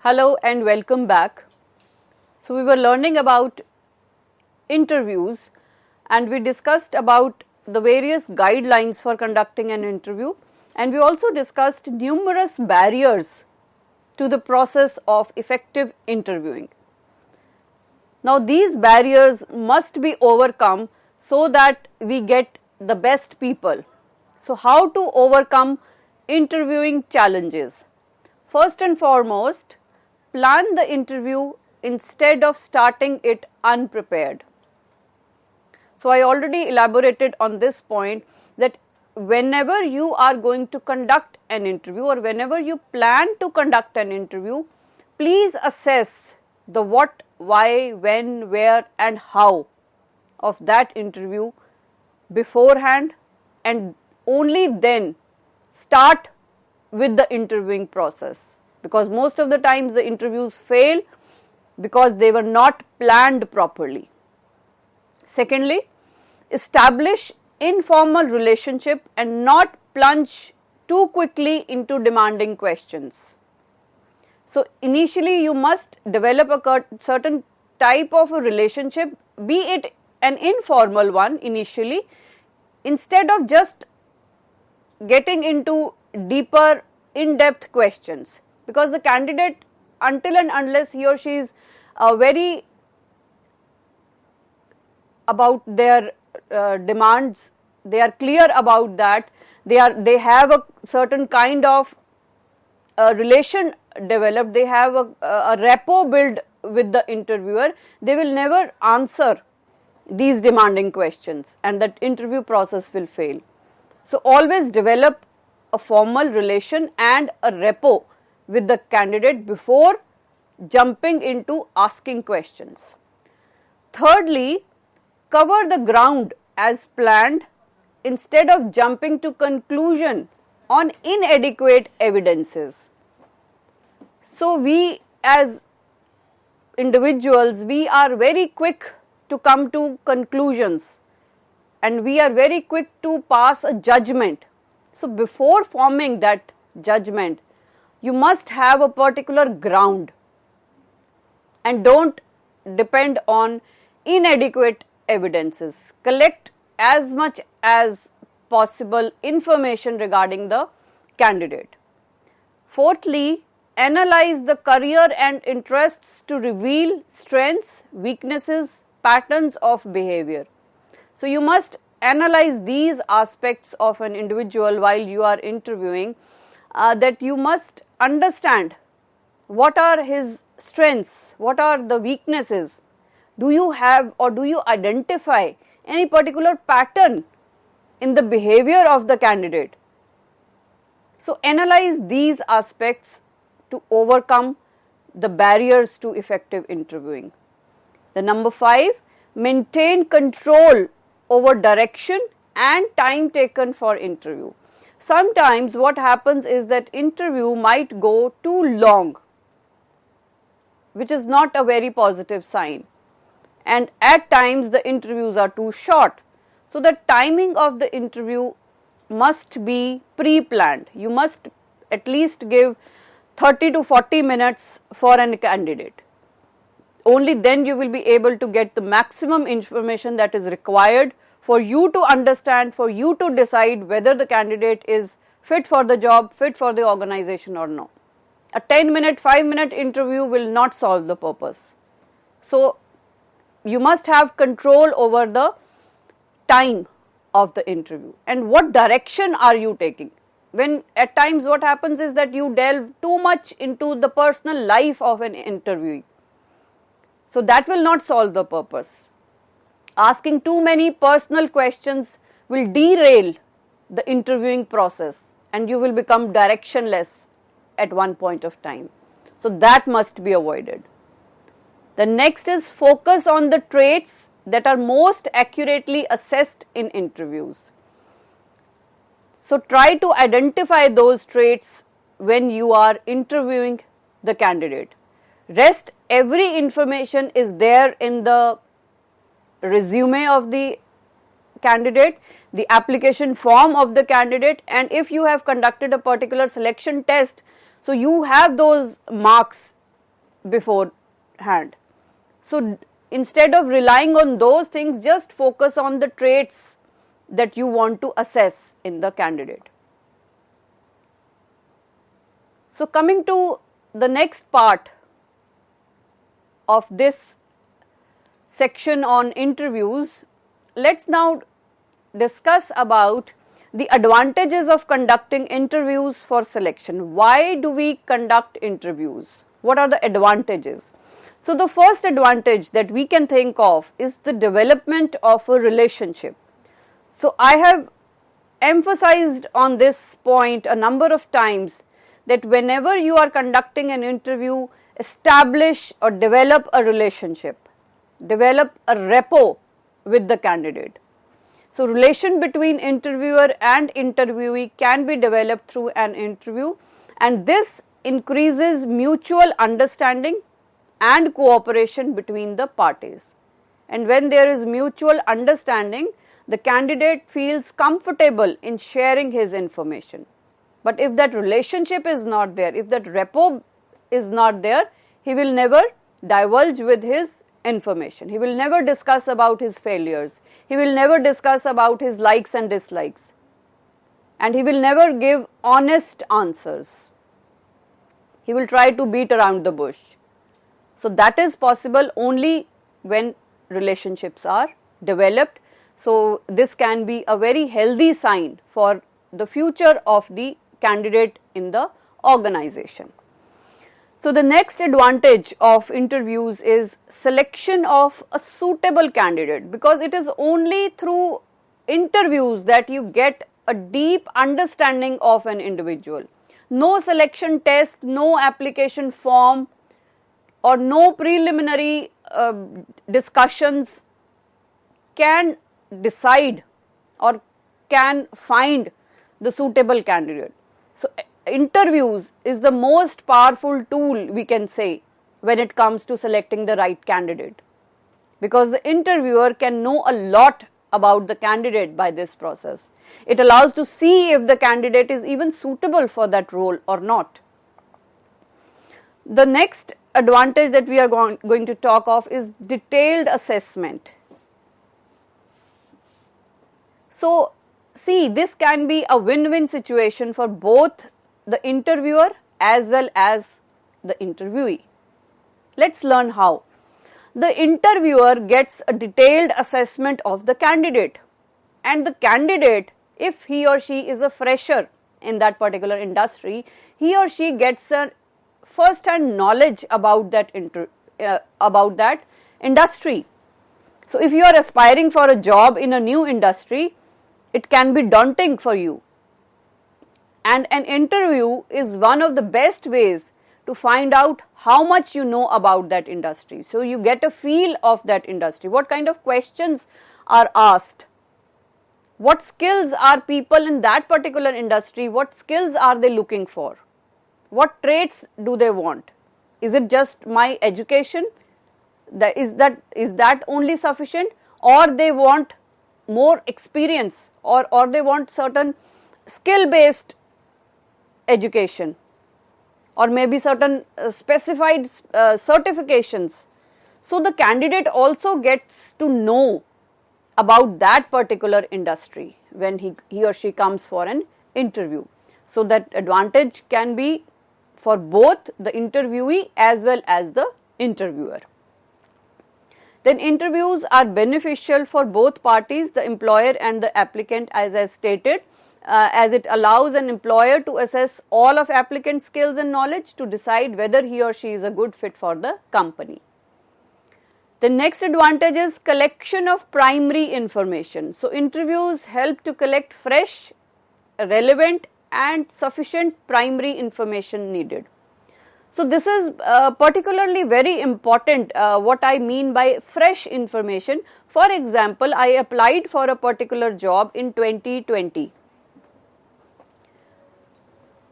Hello and welcome back. So we were learning about interviews and we discussed about the various guidelines for conducting an interview, and we also discussed numerous barriers to the process of effective interviewing. Now these barriers must be overcome so that we get the best people. So how to overcome interviewing challenges? First and foremost, plan the interview instead of starting it unprepared. So I already elaborated on this point that whenever you are going to conduct an interview or whenever you plan to conduct an interview, please assess the what, why, when, where and how of that interview beforehand, and only then start with the interviewing process, because most of the times the interviews fail because they were not planned properly. Secondly, establish informal relationship and not plunge too quickly into demanding questions. So initially you must develop a certain type of a relationship, be it an informal one initially, instead of just getting into deeper in-depth questions, because the candidate, until and unless he or she is very about their demands, they are clear about that, they have a certain kind of relation developed, they have a rapport built with the interviewer, they will never answer these demanding questions and that interview process will fail. So always develop a formal relation and a rapport with the candidate before jumping into asking questions. Thirdly, cover the ground as planned instead of jumping to conclusion on inadequate evidences. So we as individuals, we are very quick to come to conclusions and we are very quick to pass a judgment. So before forming that judgment, you must have a particular ground and don't depend on inadequate evidences. Collect as much as possible information regarding the candidate. Fourthly, analyze the career and interests to reveal strengths, weaknesses, patterns of behavior. So you must analyze these aspects of an individual while you are interviewing, that you must understand what are his strengths, what are the weaknesses, do you have or do you identify any particular pattern in the behavior of the candidate. So analyze these aspects to overcome the barriers to effective interviewing. The number 5, maintain control over direction and time taken for interview. Sometimes what happens is that interview might go too long, which is not a very positive sign, and at times the interviews are too short. So the timing of the interview must be pre-planned. You must at least give 30 to 40 minutes for a candidate. Only then you will be able to get the maximum information that is required for you to understand, for you to decide whether the candidate is fit for the job, fit for the organization or no. A 10-minute, 5-minute interview will not solve the purpose. So you must have control over the time of the interview and what direction are you taking. When at times what happens is that you delve too much into the personal life of an interviewee. So that will not solve the purpose. Asking too many personal questions will derail the interviewing process and you will become directionless at one point of time. So that must be avoided. The next is focus on the traits that are most accurately assessed in interviews. So try to identify those traits when you are interviewing the candidate. Rest every information is there in the resume of the candidate, the application form of the candidate, and if you have conducted a particular selection test, so you have those marks beforehand. So instead of relying on those things, just focus on the traits that you want to assess in the candidate. So coming to the next part of this section on interviews, let's now discuss about the advantages of conducting interviews for selection. Why do we conduct interviews? What are the advantages? So the first advantage that we can think of is the development of a relationship. So I have emphasized on this point a number of times that whenever you are conducting an interview, establish or develop a relationship, develop a rapport with the candidate. So relation between interviewer and interviewee can be developed through an interview, and this increases mutual understanding and cooperation between the parties. And when there is mutual understanding, the candidate feels comfortable in sharing his information. But if that relationship is not there, if that rapport is not there, he will never divulge with his information. He will never discuss about his failures. He will never discuss about his likes and dislikes. And he will never give honest answers. He will try to beat around the bush. So that is possible only when relationships are developed. So this can be a very healthy sign for the future of the candidate in the organization. So the next advantage of interviews is selection of a suitable candidate, because it is only through interviews that you get a deep understanding of an individual. No selection test, no application form, or no preliminary discussions can decide or can find the suitable candidate. So interviews is the most powerful tool, we can say, when it comes to selecting the right candidate, because the interviewer can know a lot about the candidate by this process. It allows to see if the candidate is even suitable for that role or not. The next advantage that we are going to talk of is detailed assessment. So see, this can be a win-win situation for both the interviewer as well as the interviewee. Let's learn how. The interviewer gets a detailed assessment of the candidate, and the candidate, if he or she is a fresher in that particular industry, he or she gets a first-hand knowledge about that industry. So if you are aspiring for a job in a new industry, it can be daunting for you, and an interview is one of the best ways to find out how much you know about that industry. So you get a feel of that industry, what kind of questions are asked, what skills are people in that particular industry, what skills are they looking for, what traits do they want, is it just my education, is that only sufficient, or they want more experience, or they want certain skill based education, or maybe certain specified certifications. So the candidate also gets to know about that particular industry when he or she comes for an interview. So that advantage can be for both the interviewee as well as the interviewer. Then interviews are beneficial for both parties, the employer and the applicant, as I stated, as it allows an employer to assess all of applicant's skills and knowledge to decide whether he or she is a good fit for the company. The next advantage is collection of primary information. So interviews help to collect fresh, relevant and sufficient primary information needed. So this is particularly very important, what I mean by fresh information. For example, I applied for a particular job in 2020.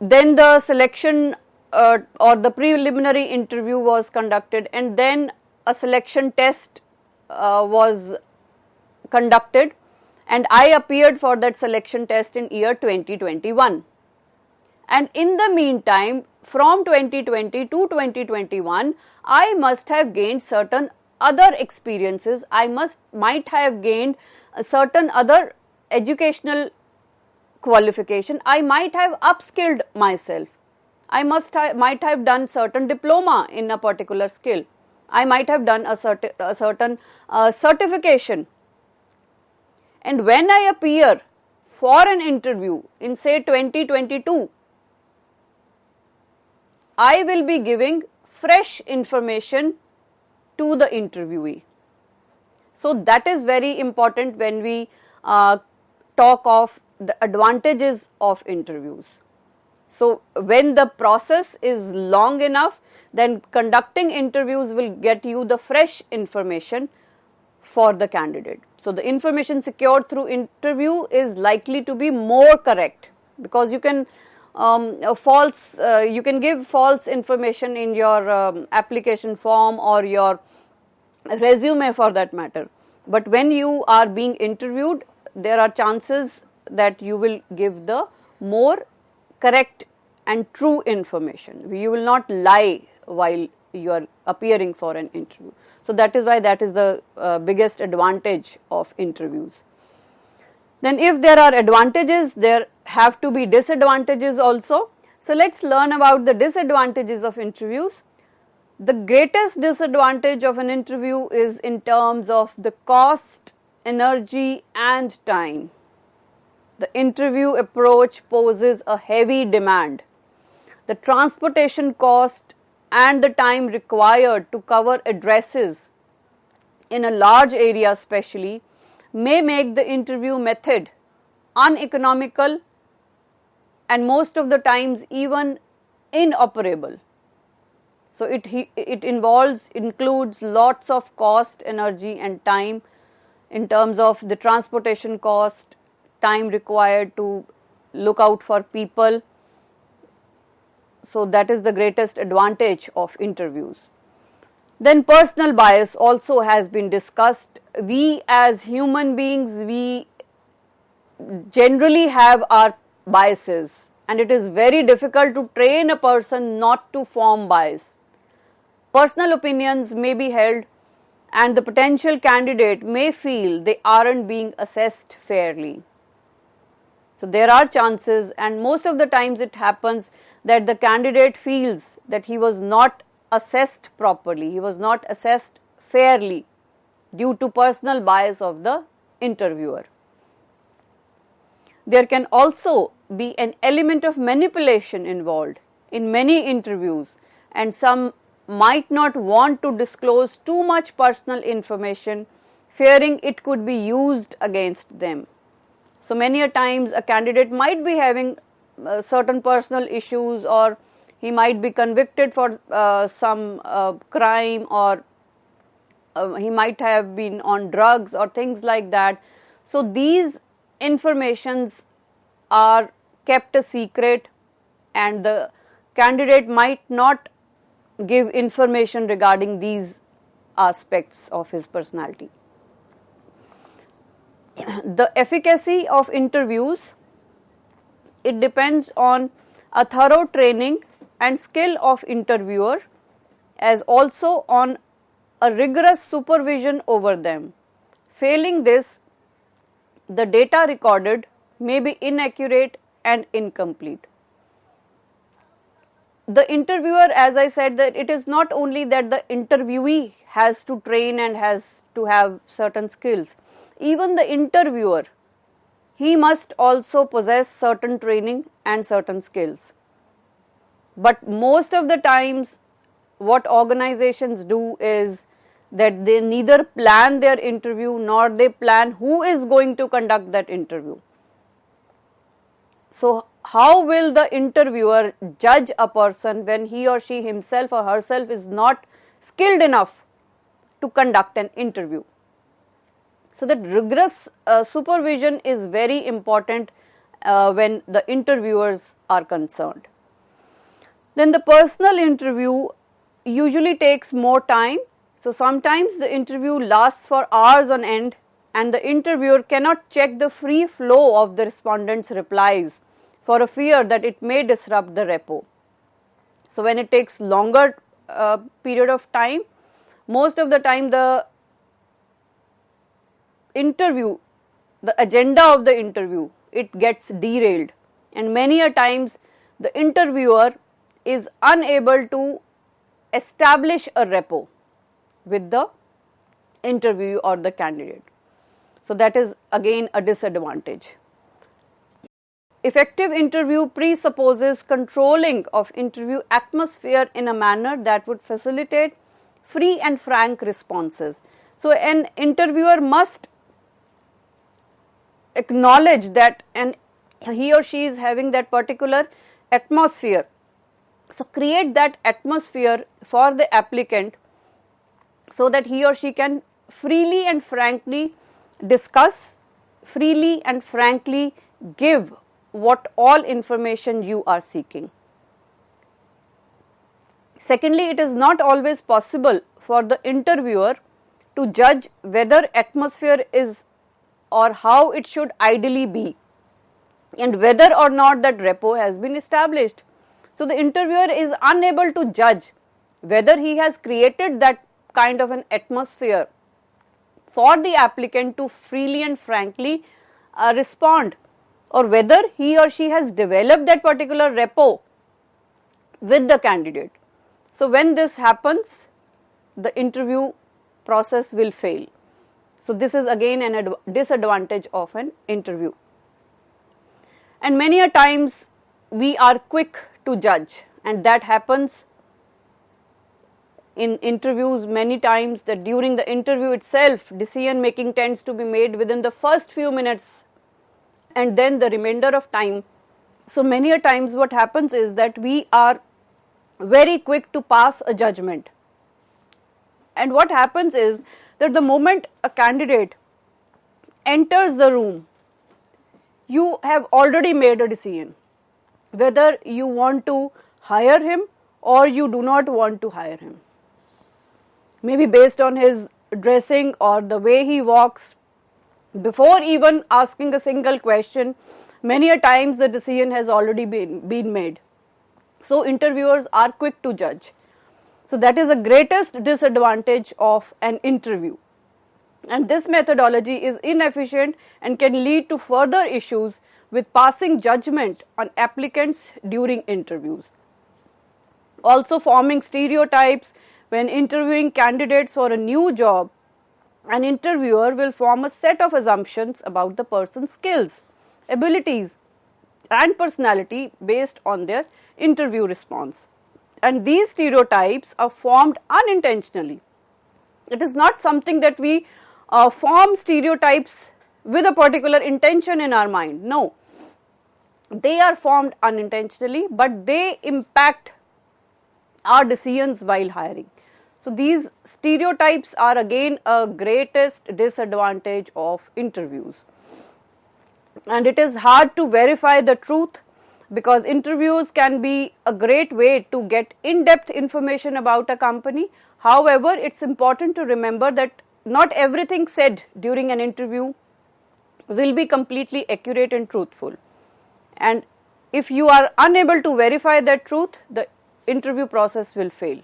Then the selection or the preliminary interview was conducted, and then a selection test was conducted, and I appeared for that selection test in year 2021. And in the meantime, from 2020 to 2021, I must have gained certain other experiences, I might have gained a certain other educational qualification, I might have upskilled myself, I might have done certain diploma in a particular skill, I might have done a certain certification. And when I appear for an interview in say 2022, I will be giving fresh information to the interviewee. So that is very important when we talk of the advantages of interviews. So when the process is long enough, then conducting interviews will get you the fresh information for the candidate. So the information secured through interview is likely to be more correct, because you can you can give false information in your application form or your resume for that matter. But when you are being interviewed, there are chances that you will give the more correct and true information. You will not lie while you are appearing for an interview. So that is why that is the biggest advantage of interviews. Then if there are advantages, there have to be disadvantages also. So let's learn about the disadvantages of interviews. The greatest disadvantage of an interview is in terms of the cost, energy and time. The interview approach poses a heavy demand. The transportation cost and the time required to cover addresses in a large area especially may make the interview method uneconomical and most of the times even inoperable. So it includes lots of cost, energy and time in terms of the transportation cost, time required to look out for people. So that is the greatest advantage of interviews. Then personal bias also has been discussed. We as human beings, we generally have our biases, and it is very difficult to train a person not to form bias. Personal opinions may be held and the potential candidate may feel they aren't being assessed fairly. So there are chances, and most of the times it happens that the candidate feels that he was not assessed properly, he was not assessed fairly due to personal bias of the interviewer. There can also be an element of manipulation involved in many interviews, and some might not want to disclose too much personal information, fearing it could be used against them. So many a times a candidate might be having certain personal issues, or he might be convicted for some crime, or he might have been on drugs or things like that. So these informations are kept a secret, and the candidate might not give information regarding these aspects of his personality. The efficacy of interviews, it depends on a thorough training and skill of interviewer, as also on a rigorous supervision over them. Failing this, the data recorded may be inaccurate and incomplete. The interviewer, as I said, that it is not only that the interviewee has to train and has to have certain skills. Even the interviewer, he must also possess certain training and certain skills. But most of the times what organizations do is that they neither plan their interview nor they plan who is going to conduct that interview. So how will the interviewer judge a person when he or she himself or herself is not skilled enough to conduct an interview? So that rigorous supervision is very important when the interviewers are concerned. Then the personal interview usually takes more time. So sometimes the interview lasts for hours on end, and the interviewer cannot check the free flow of the respondent's replies for a fear that it may disrupt the rapport. So when it takes longer period of time, most of the time the interview, the agenda of the interview, it gets derailed, and many a times the interviewer is unable to establish a rapport with the interview or the candidate. So that is again a disadvantage. Effective interview presupposes controlling of interview atmosphere in a manner that would facilitate free and frank responses. So an interviewer must acknowledge that he or she is having that particular atmosphere. So create that atmosphere for the applicant so that he or she can freely and frankly discuss, freely and frankly give what all information you are seeking. Secondly, it is not always possible for the interviewer to judge whether atmosphere is or how it should ideally be and whether or not that rapport has been established. So the interviewer is unable to judge whether he has created that kind of an atmosphere for the applicant to freely and frankly respond, or whether he or she has developed that particular rapport with the candidate. So when this happens, the interview process will fail. So this is again a disadvantage of an interview. And many a times we are quick to judge, and that happens in interviews many times, that during the interview itself decision making tends to be made within the first few minutes and then the remainder of time. So many a times what happens is that we are very quick to pass a judgment, and what happens is that the moment a candidate enters the room, you have already made a decision whether you want to hire him or you do not want to hire him. Maybe based on his dressing or the way he walks, before even asking a single question, many a times the decision has already been made. So interviewers are quick to judge. So that is the greatest disadvantage of an interview. And this methodology is inefficient and can lead to further issues with passing judgment on applicants during interviews. Also, forming stereotypes. When interviewing candidates for a new job, an interviewer will form a set of assumptions about the person's skills, abilities and personality based on their interview response. And these stereotypes are formed unintentionally. It is not something that we form stereotypes with a particular intention in our mind. No, they are formed unintentionally, but they impact our decisions while hiring. So these stereotypes are again a greatest disadvantage of interviews. And it is hard to verify the truth, because interviews can be a great way to get in-depth information about a company. However, it's important to remember that not everything said during an interview will be completely accurate and truthful. And if you are unable to verify that truth, the interview process will fail.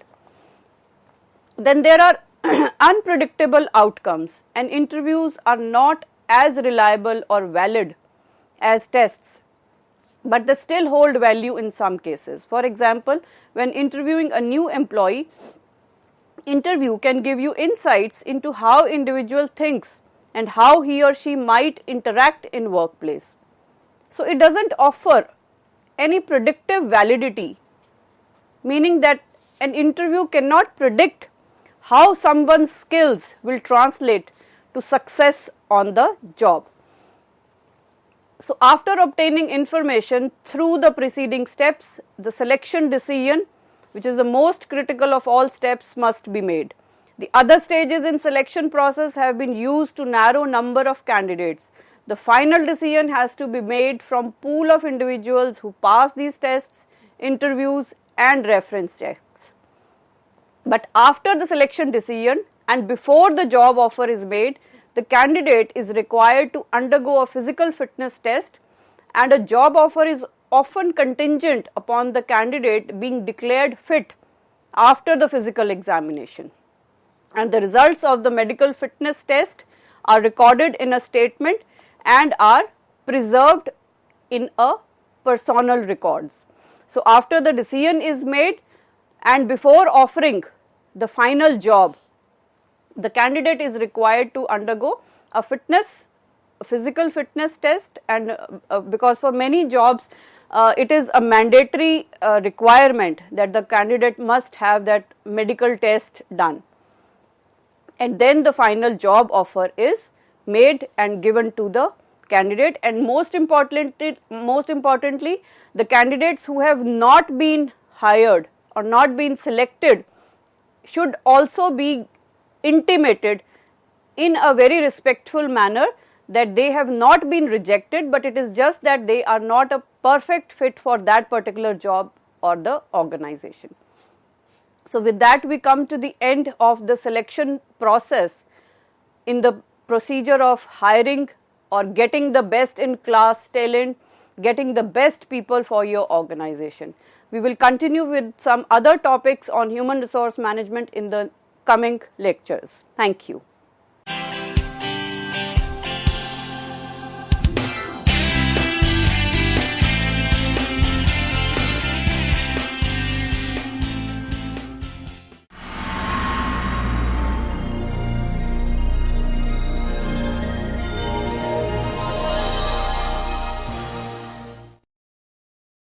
Then there are unpredictable outcomes, and interviews are not as reliable or valid as tests, but they still hold value in some cases. For example, when interviewing a new employee, interview can give you insights into how individual thinks and how he or she might interact in workplace. So it doesn't offer any predictive validity, meaning that an interview cannot predict how someone's skills will translate to success on the job. So after obtaining information through the preceding steps, the selection decision, which is the most critical of all steps, must be made. The other stages in selection process have been used to narrow number of candidates. The final decision has to be made from pool of individuals who pass these tests, interviews and reference checks. But after the selection decision and before the job offer is made, the candidate is required to undergo a physical fitness test, and a job offer is often contingent upon the candidate being declared fit after the physical examination, and the results of the medical fitness test are recorded in a statement and are preserved in a personal records. So, after the decision is made and before offering the final job, the candidate is required to undergo a physical fitness test, and because for many jobs it is a mandatory requirement that the candidate must have that medical test done, and then the final job offer is made and given to the candidate. And most importantly, the candidates who have not been hired or not been selected should also be intimated in a very respectful manner that they have not been rejected, but it is just that they are not a perfect fit for that particular job or the organization. So, with that we come to the end of the selection process in the procedure of hiring or getting the best in class talent, getting the best people for your organization. We will continue with some other topics on human resource management in the coming lectures. Thank you.